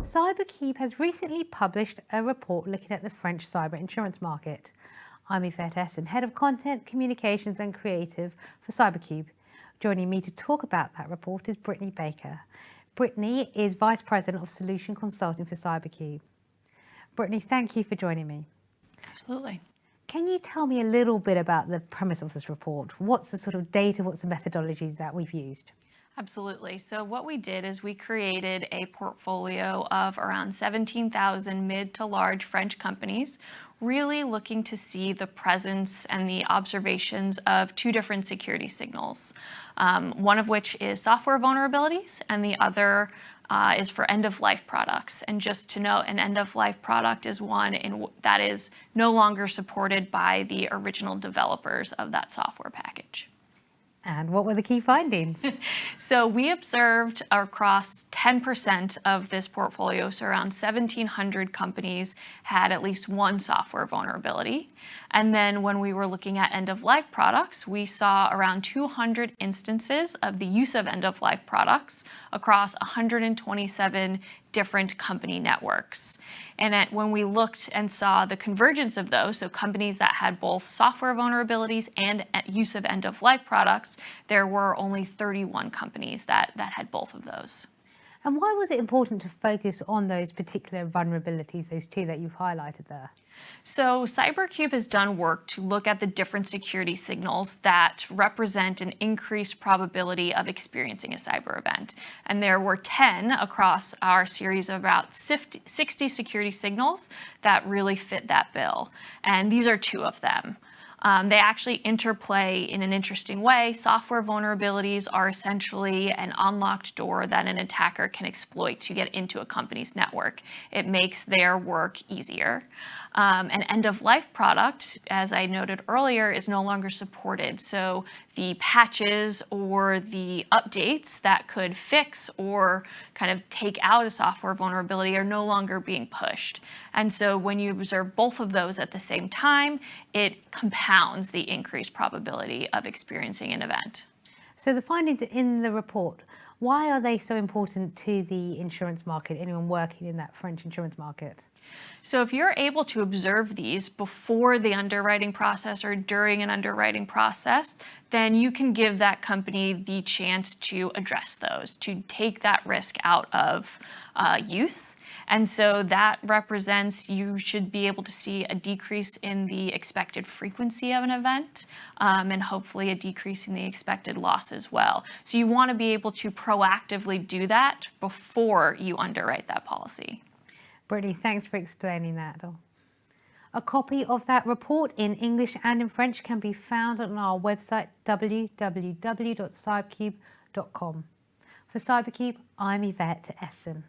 CyberCube has recently published a report looking at the French cyber insurance market. I'm Yvette Essen, Head of Content, Communications and Creative for CyberCube. Joining me to talk about that report is Brittany Baker. Brittany is Vice President of Solution Consulting for CyberCube. Brittany, thank you for joining me. Absolutely. Can you tell me a little bit about the premise of this report? What's the sort of data, what's the methodology that we've used? Absolutely. So what we did is we created a portfolio of around 17,000 mid to large French companies, really looking to see the presence and the observations of two different security signals, one of which is software vulnerabilities and the other is for end-of-life products. And just to note, an end-of-life product is one that is no longer supported by the original developers of that software package. And what were the key findings? So we observed across 10% of this portfolio, so around 1,700 companies had at least one software vulnerability. And then when we were looking at end-of-life products, we saw around 200 instances of the use of end-of-life products across 127 different company networks. And when we looked and saw the convergence of those, so companies that had both software vulnerabilities and use of end-of-life products, there were only 31 companies that had both of those. And why was it important to focus on those particular vulnerabilities, those two that you've highlighted there? So CyberCube has done work to look at the different security signals that represent an increased probability of experiencing a cyber event. And there were 10 across our series of about 60 security signals that really fit that bill. And these are two of them. They actually interplay in an interesting way. Software vulnerabilities are essentially an unlocked door that an attacker can exploit to get into a company's network. It makes their work easier. An end-of-life product, as I noted earlier, is no longer supported. So the patches or the updates that could fix or kind of take out a software vulnerability are no longer being pushed. And so when you observe both of those at the same time, it compounds the increased probability of experiencing an event. So the findings in the report, why are they so important to the insurance market, anyone working in that French insurance market? So if you're able to observe these before the underwriting process or during an underwriting process, then you can give that company the chance to address those, to take that risk out of use. And so that represents you should be able to see a decrease in the expected frequency of an event and hopefully a decrease in the expected loss as well. So you want to be able to proactively do that before you underwrite that policy. Brittany, thanks for explaining that. A copy of that report in English and in French can be found on our website, www.cybercube.com. For CyberCube, I'm Yvette Essen.